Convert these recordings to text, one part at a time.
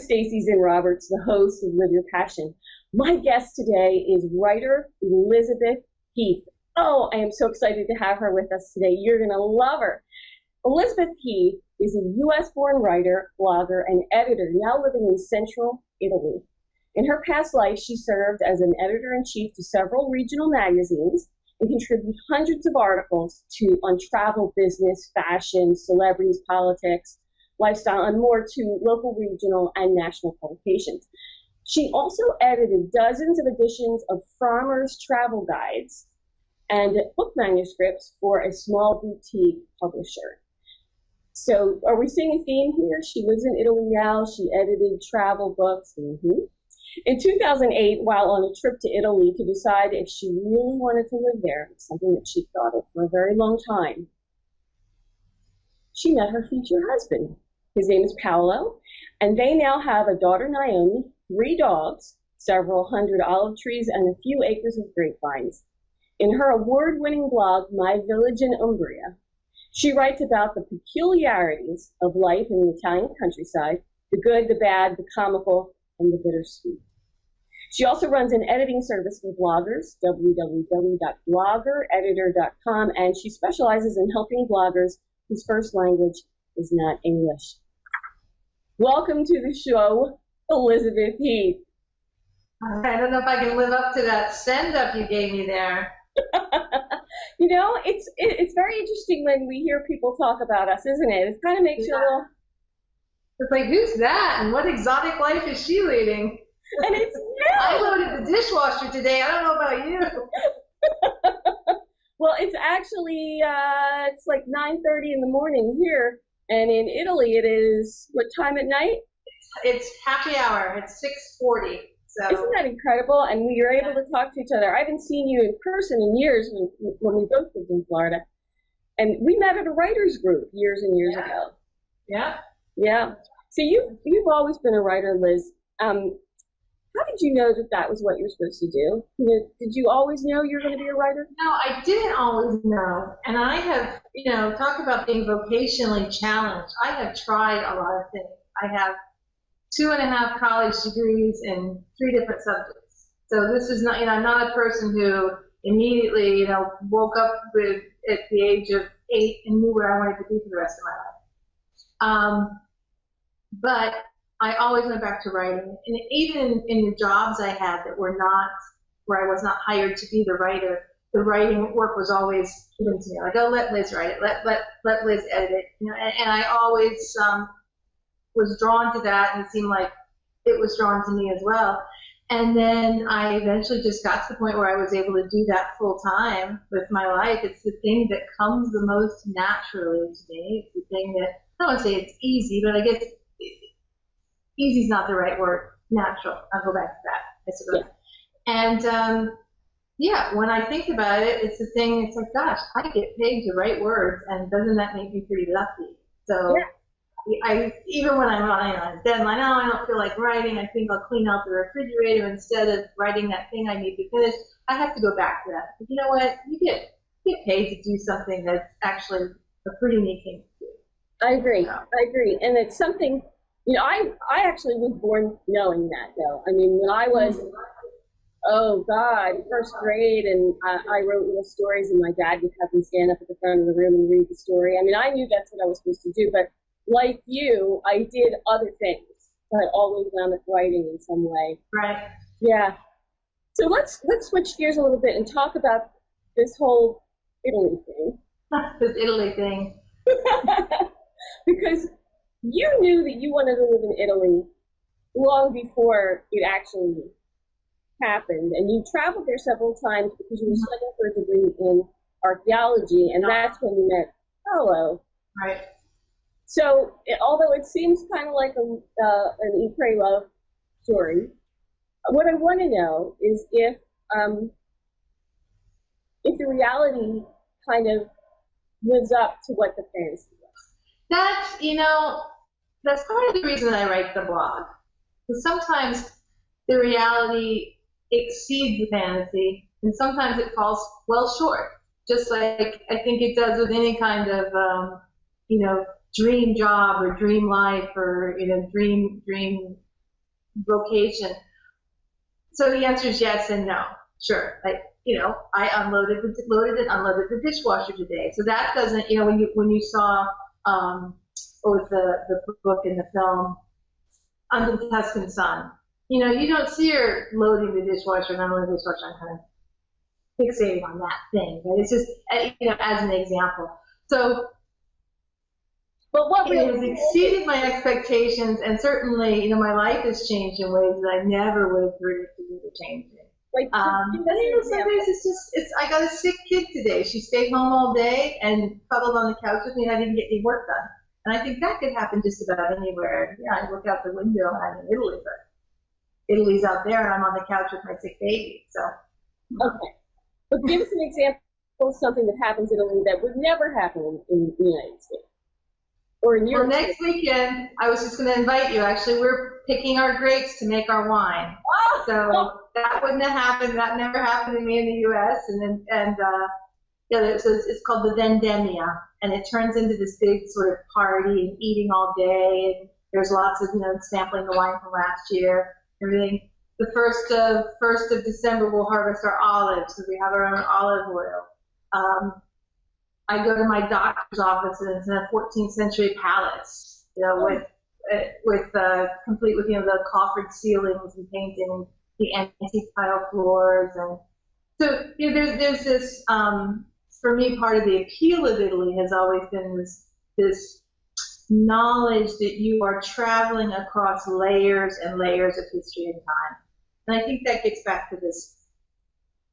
Stacie Zinn Roberts, the host of Live Your Passion. My guest today is writer Elizabeth Heath. Oh, I am so excited to have her with us today. You're going to love her. Elizabeth Heath is a U.S.-born writer, blogger, and editor now living in central Italy. In her past life, she served as an editor-in-chief to several regional magazines and contributed hundreds of articles on travel, business, fashion, celebrities, politics, lifestyle, and more to local, regional, and national publications. She also edited dozens of editions of Frommer's travel guides and book manuscripts for a small boutique publisher. So are we seeing a theme here? She lives in Italy now. She edited travel books. In 2008, while on a trip to Italy to decide if she really wanted to live there, something that she thought of for a very long time, she met her future husband. His name is Paolo, and they now have a daughter, Naomi, 3 dogs, several hundred olive trees, and a few acres of grapevines. In her award-winning blog, My Village in Umbria, she writes about the peculiarities of life in the Italian countryside, the good, the bad, the comical, and the bittersweet. She also runs an editing service for bloggers, www.bloggereditor.com, and she specializes in helping bloggers whose first language is not English. Welcome to the show, Elizabeth Heath. I don't know if I can live up to that send-up you gave me there. You know, it's very interesting when we hear people talk about us, isn't it? It kind of makes you a little... It's like, who's that? And what exotic life is she leading? And it's you! I loaded the dishwasher today. I don't know about you. Well, it's actually, it's like 9:30 in the morning here. And in Italy, it is, what time at night? It's happy hour. It's 6:40. So. Isn't that incredible? And we were able to talk to each other. I haven't seen you in person in years when we both lived in Florida. And we met at a writers group years and years ago. Yeah. Yeah. So you've always been a writer, Liz. How did you know that that was what you're supposed to do? Did you always know you were going to be a writer? No, I didn't always know. And I have, talk about being vocationally challenged. I have tried a lot of things. I have 2.5 college degrees in 3 different subjects. So this is not, I'm not a person who immediately, woke up at the age of 8 and knew where I wanted to be for the rest of my life. But I always went back to writing. And even in the jobs I had that were not, where I was not hired to be the writer, the writing work was always given to me. Like, oh, let Liz write it, let Liz edit it. And I always was drawn to that, and it seemed like it was drawn to me as well. And then I eventually just got to the point where I was able to do that full time with my life. It's the thing that comes the most naturally to me. It's the thing that, I don't want to say it's easy, but I guess easy is not the right word. Natural. I'll go back to that, I suppose. And when I think about it, it's the thing, it's like, gosh, I get paid to write words, and doesn't that make me pretty lucky? So even when I'm on a deadline, oh, I don't feel like writing, I think I'll clean out the refrigerator instead of writing that thing I need to finish, I have to go back to that. But you know what? You get paid to do something that's actually a pretty neat thing to do. I agree. I agree. And it's something, I actually was born knowing that, though. I mean, when I was, first grade, and I wrote little stories, and my dad would have me stand up at the front of the room and read the story. I mean, I knew that's what I was supposed to do, but like you, I did other things, but always wound up writing in some way. Right. Yeah. So let's switch gears a little bit and talk about this whole Italy thing. This Italy thing. Because you knew that you wanted to live in Italy long before it actually happened, and you traveled there several times because you were studying for a degree in archaeology, and that's when you met Paolo. Right. So, although it seems kind of like an Eat, Pray, Love story, what I want to know is if the reality kind of lives up to what the fantasy was. That's part of the reason I write the blog. Because sometimes the reality exceeds the fantasy, and sometimes it falls well short. Just like I think it does with any kind of, dream job or dream life or dream vocation. So the answer is yes and no. Sure. Like, I loaded and unloaded the dishwasher today. So that doesn't, when you saw, what was the book in the film, Under the Tuscan Sun, you don't see her loading the dishwasher and unloading the dishwasher. I'm kind of fixating on that thing, but it's just, as an example. So, but what it has exceeded my expectations, and certainly, my life has changed in ways that I never would have predicted it would change. Like, Some days I got a sick kid today. She stayed home all day and cuddled on the couch with me, and I didn't get any work done. And I think that could happen just about anywhere. Yeah, I look out the window and I'm in Italy, but Italy's out there, and I'm on the couch with my sick baby. So. Okay. But give us an example of something that happens in Italy that would never happen in the United States. Or in Europe. Well, next weekend, I was just going to invite you. Actually, we're picking our grapes to make our wine. Oh! So that wouldn't have happened. That never happened to me in the U.S. It's called the Vendemmia, and it turns into this big sort of party and eating all day. And there's lots of sampling the wine from last year. Everything. The first of December, we'll harvest our olives because we have our own olive oil. I go to my doctor's office, and it's in a 14th century palace, complete with the coffered ceilings and painting, the antique tile floors, and so there's this. For me, part of the appeal of Italy has always been this knowledge that you are traveling across layers and layers of history and time, and I think that gets back to this.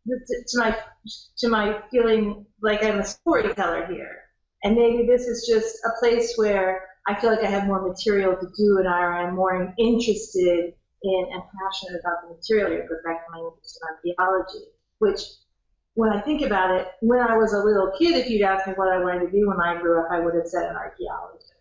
To my feeling like I'm a storyteller here, and maybe this is just a place where I feel like I have more material to do, and I'm more interested in and passionate about the material here. It goes back to my interest in archaeology, which, when I think about it, when I was a little kid, if you'd asked me what I wanted to be when I grew up, I would have said an archaeologist.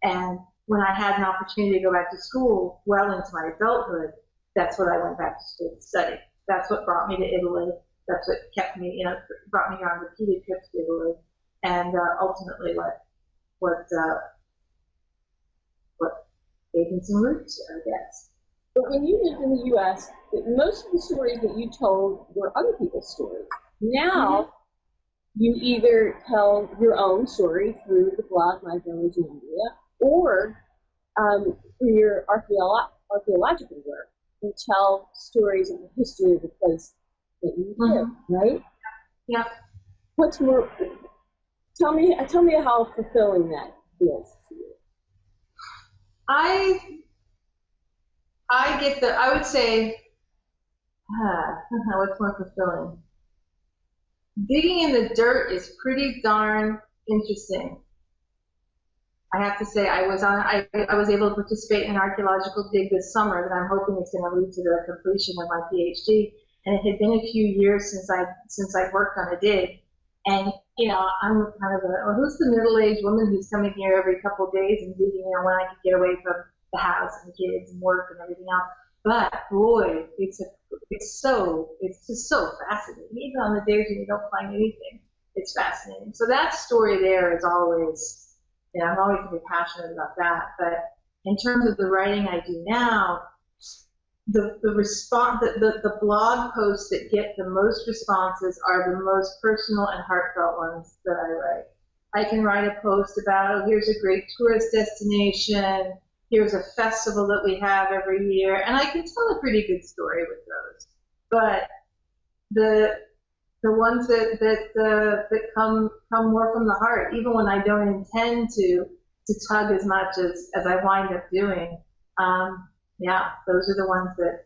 And when I had an opportunity to go back to school, well into my adulthood, that's what I went back to school to study. That's what brought me to Italy. That's what kept me, brought me on repeated trips to Italy, and ultimately what gave me some roots here, I guess. But when you lived in the U.S., most of the stories that you told were other people's stories. Now, you either tell your own story through the blog My Village in Umbria, or through your archaeological work. You tell stories of the history of the place that you live, right? Yeah. What's more? Tell me how fulfilling that feels to you. I would say, what's more fulfilling? Digging in the dirt is pretty darn interesting. I have to say, I was able to participate in an archaeological dig this summer that I'm hoping is going to lead to the completion of my PhD. And it had been a few years since I worked on a dig. And, I'm kind of who's the middle-aged woman who's coming here every couple of days and digging, when I could get away from the house and the kids and work and everything else. But boy, it's just so fascinating. Even on the days when you don't find anything, it's fascinating. So that story there is always, I'm always going to be passionate about that. But in terms of the writing I do now, the blog posts that get the most responses are the most personal and heartfelt ones that I write. I can write a post about, here's a great tourist destination, here's a festival that we have every year, and I can tell a pretty good story with those. But the ones that come more from the heart, even when I don't intend to tug as much as I wind up doing, those are the ones that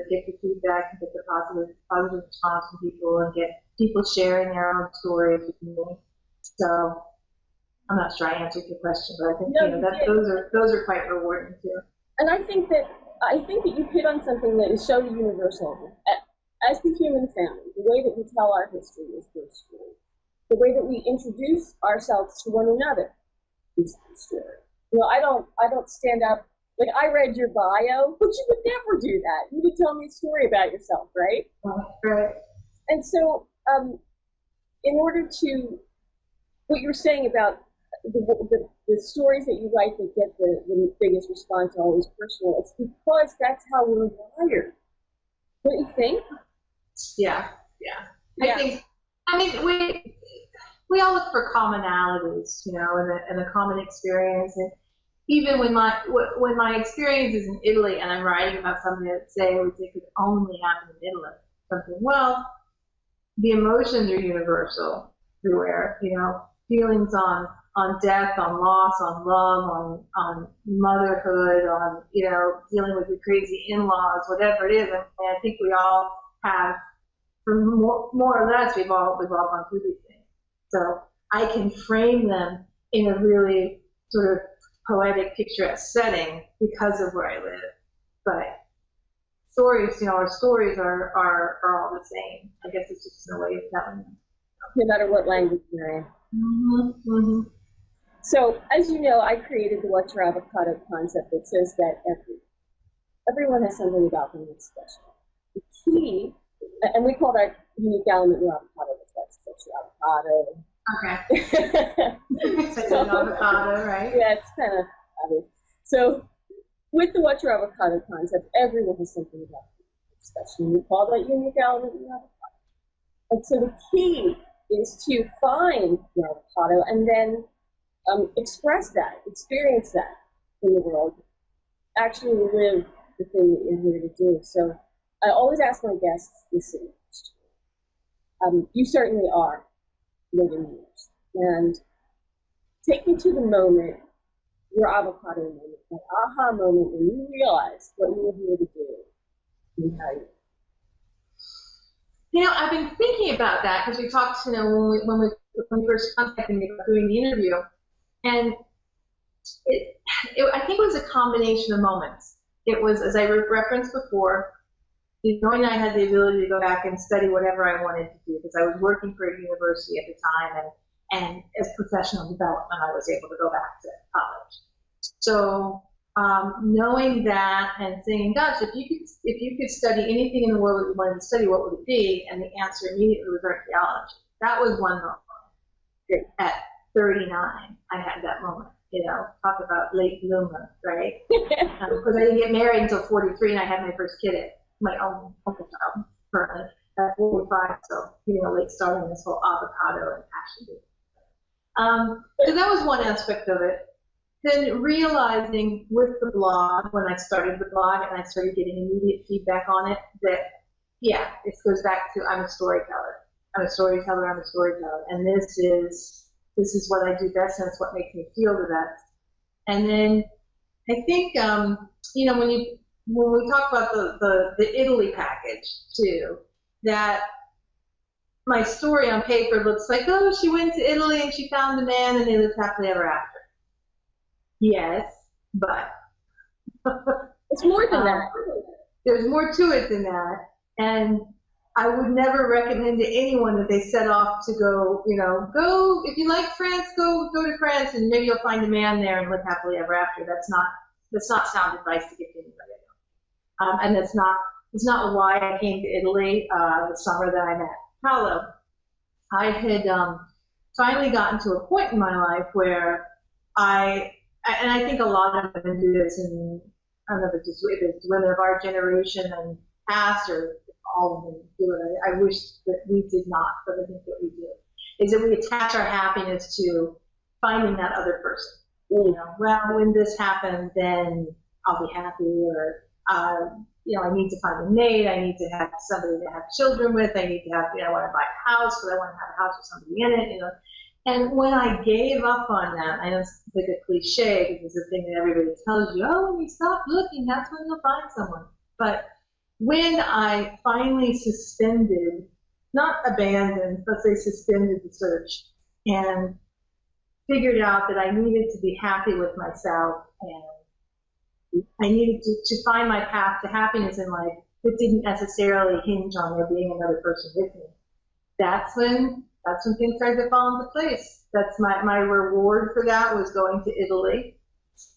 get the feedback and get the positive response from people and get people sharing their own stories with me. So I'm not sure I answered your question, but I think those are quite rewarding too. And I think that you hit on something that is so universal. As the human family, the way that we tell our history is through story. The way that we introduce ourselves to one another is through story. I don't stand up. Like, I read your bio, but you would never do that. You would tell me a story about yourself, right? Right. And so, in order to, what you were saying about the stories that you write that get the biggest response are always personal. It's because that's how we're wired. Don't you think? Yeah. I mean, we all look for commonalities, you know, and a common experience. And even when my experience is in Italy and I'm writing about something that say it could only happen in Italy, something, well, the emotions are universal everywhere, you know, feelings on death, on loss, on love, on motherhood, on, you know, dealing with your crazy in-laws, whatever it is. And I think we all have, for more or less, we've all gone through these things. So I can frame them in a really sort of poetic, picturesque setting because of where I live. But stories, you know, our stories are all the same. I guess it's just a way of telling them. No matter what language you're in. Mm-hmm. Mm-hmm. So, as you know, I created the What's Your Avocado concept that says that everyone has something about them that's special. The key, and we call that unique element in your avocado. That's your avocado. Okay. So, an avocado, right? Yeah, it's kind of obvious. So, with the What's Your Avocado concept, everyone has something about them that's special. And we call that unique element in your avocado. And so the key is to find your avocado and then express that, experience that in the world, actually live the thing that you're here to do. So I always ask my guests this same question. You certainly are living yours. And take me to the moment, your avocado moment, that aha moment when you realized what you were here to do and how you. You know, I've been thinking about that because we talked, you know, when we first contacted me about doing the interview, and I think it was a combination of moments. It was, as I referenced before, knowing I had the ability to go back and study whatever I wanted to do because I was working for a university at the time, and as professional development, I was able to go back to college. So knowing that and saying, gosh, if you could study anything in the world that you wanted to study, what would it be? And the answer immediately was archaeology. That was one moment. At 39, I had that moment. You know, talk about late bloomer, right? Because I didn't get married until 43, and I had my first kid at my own child currently at 45. So, you know, late starting this whole avocado and passion. So that was one aspect of it. Then realizing with the blog, when I started the blog and I started getting immediate feedback on it, that, yeah, this goes back to I'm a storyteller. I'm a storyteller, and this is what I do best, and it's what makes me feel the best. And then I think, you know, when we talk about the Italy package too, that my story on paper looks like, oh, she went to Italy and she found a man and they lived happily ever after. Yes, but it's more than that. There's more to it than that, and I would never recommend to anyone that they set off to go, you know, go, if you like France, go to France and maybe you'll find a man there and live happily ever after. That's not sound advice to give to anybody. And it's not why I came to Italy the summer that I met Paolo. I had finally gotten to a point in my life where and I think a lot of women do this, and I don't know if it's women of our generation and past, or if all women do it. I wish that we did not, but I think that we do. Is that we attach our happiness to finding that other person. You know, well, when this happens, then I'll be happy, or you know, I need to find a mate, I need to have somebody to have children with, I need to have, you know, I want to buy a house, because I want to have a house with somebody in it, you know. And when I gave up on that, I know it's like a cliche because it's a thing that everybody tells you, oh, when you stop looking, that's when you'll find someone. But when I finally suspended, not abandoned, but say suspended the search and figured out that I needed to be happy with myself and I needed to find my path to happiness in life that didn't necessarily hinge on there being another person with me. That's when things started to fall into place. That's my reward for that was going to Italy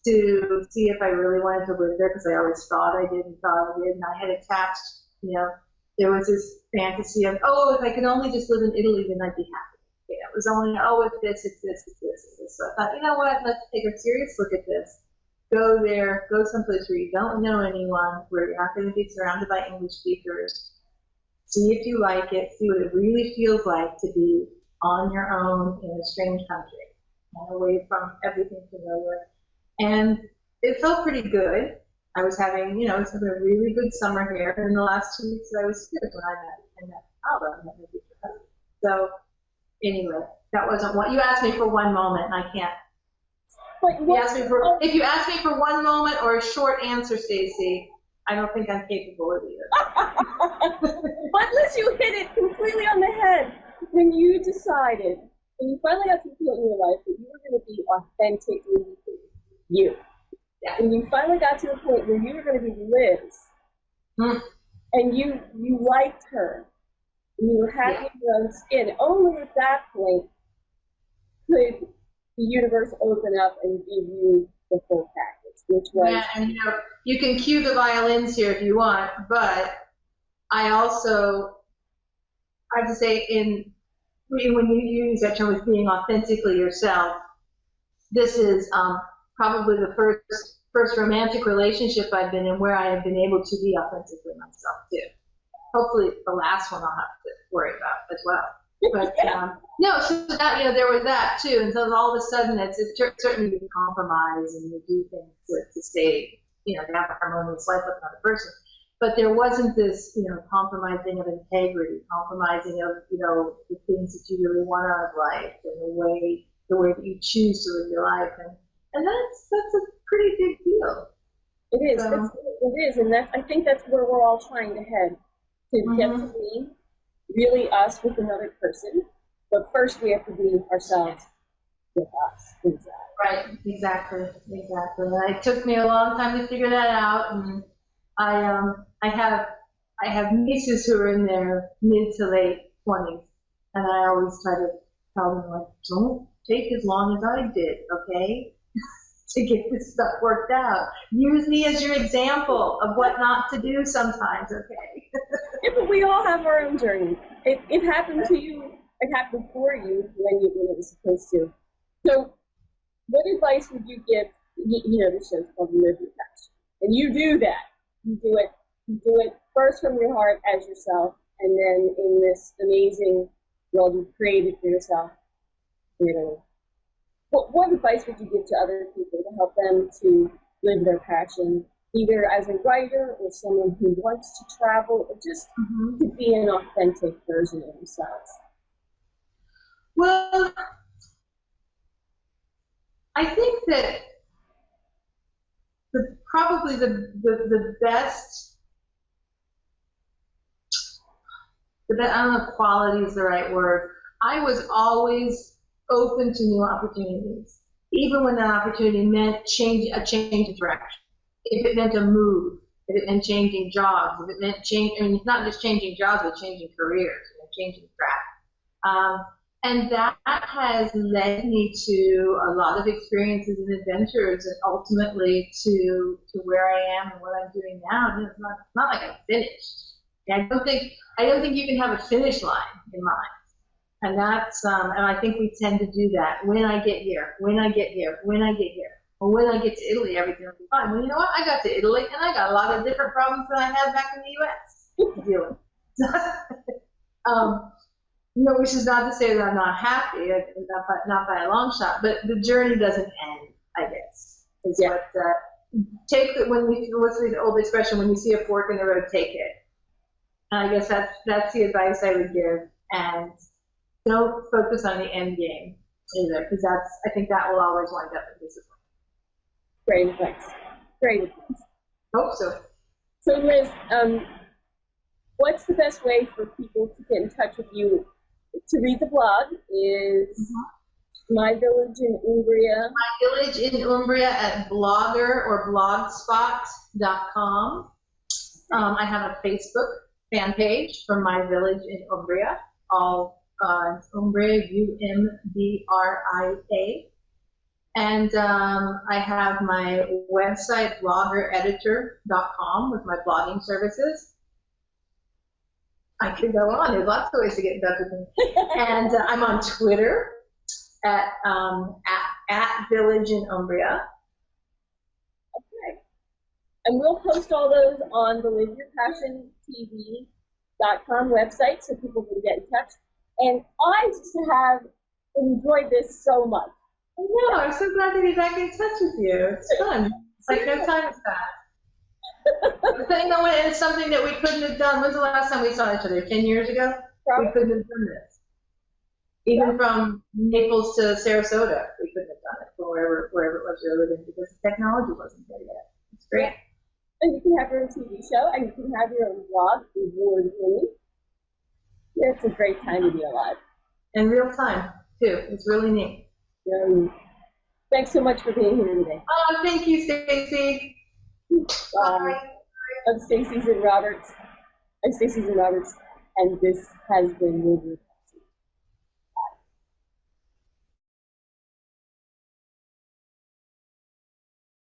to see if I really wanted to live there, because I always thought I did and thought I did, and I had attached, you know, there was this fantasy of, oh, if I could only just live in Italy, then I'd be happy. It was only, oh, it's this, it's this, it's this, it's this. So I thought, you know what, let's take a serious look at this. Go there, go someplace where you don't know anyone, where you're not going to be surrounded by English speakers. See if you like it, see what it really feels like to be on your own in a strange country and away from everything familiar. And it felt pretty good. I was having, I was having a really good summer here. And in the last 2 weeks that I was here when I met Alba, I met my future husband. So anyway, that wasn't what you asked me for one moment, and I can't. If you ask me for one moment or a short answer, Stacie, I don't think I'm capable of either. But Liz, you hit it completely on the head when you decided, when you finally got to the point in your life that you were going to be authentically you. Yeah. And you finally got to the point where you were going to be Liz, and you liked her, and you were happy in your own skin. Only at that point could the universe open up and give you the full package, which was... Yeah, and you can cue the violins here if you want, but I also, I have to say, when you use that term with being authentically yourself, this is probably the first romantic relationship I've been in where I have been able to be authentically myself too. Hopefully the last one I'll have to worry about as well. But no, so that, there was that too, and so all of a sudden it's certainly you compromise and you do things to stay, to have a harmonious life with another person. But there wasn't this, compromising of integrity, compromising of, the things that you really want out of life and the way that you choose to live your life, and that's a pretty big deal. It is. It is, and I think that's where we're all trying to head, to get to be really us with another person, but first we have to be ourselves with us. Exactly. Right, exactly. And it took me a long time to figure that out, and I have nieces who are in their mid to late 20s, and I always try to tell them, like, don't take as long as I did, okay, to get this stuff worked out. Use me as your example of what not to do sometimes, okay? Yeah, but we all have our own journey. It happened to you. It happened for you when it was supposed to. So, what advice would you give? The show's called Live Your Passion, and you do that. You do it first from your heart as yourself, and then in this amazing world you've created for yourself. What advice would you give to other people to help them to live their passion, either as a writer or someone who wants to travel, or just to be an authentic version of themselves? Well, I think that probably the best, I don't know if quality is the right word. I was always open to new opportunities, even when that opportunity meant a change of direction. If it meant a move, if it meant changing jobs, if it meant not just changing jobs, but changing careers, changing track. And that has led me to a lot of experiences and adventures, and ultimately to where I am and what I'm doing now. It's not like I'm finished. I don't think you can have a finish line in mind. And that's, and I think we tend to do that. When I get here. Or when I get to Italy, everything will be fine. Well, you know what? I got to Italy, and I got a lot of different problems than I had back in the U.S. to deal with. Which is not to say that I'm not happy, not by a long shot, but the journey doesn't end, I guess. What's the old expression, when you see a fork in the road, take it. And I guess that's the advice I would give. And don't focus on the end game either, because I think that will always wind up in discipline. Great advice. Great advice. Hope so. So Liz, what's the best way for people to get in touch with you? To read the blog is My Village in Umbria. My Village in Umbria at blogger or blogspot.com. I have a Facebook fan page for My Village in Umbria. Umbria, Umbria. And I have my website, bloggereditor.com, with my blogging services. I could go on. There's lots of ways to get in touch with me. And I'm on Twitter at Village in Umbria. Okay. And we'll post all those on the LiveYourPassionTV.com website so people can get in touch. And I just have enjoyed this so much. I know. I'm so glad to be back in touch with you. It's fun. It's like no time has passed. You know, and it's something that we couldn't have done. When's the last time we saw each other? 10 years ago? Probably. We couldn't have done this. Even from Naples to Sarasota, we couldn't have done it from wherever it was you were living because the technology wasn't there yet. It's great. And you can have your own TV show, and you can have your own blog, award-winning. It's a great time to be alive. And real time, too. It's really neat. Thanks so much for being here today. Oh, thank you, Stacie. Bye. I'm Stacie Zinn Roberts. I'm Stacie Zinn Roberts, and this has been Live Your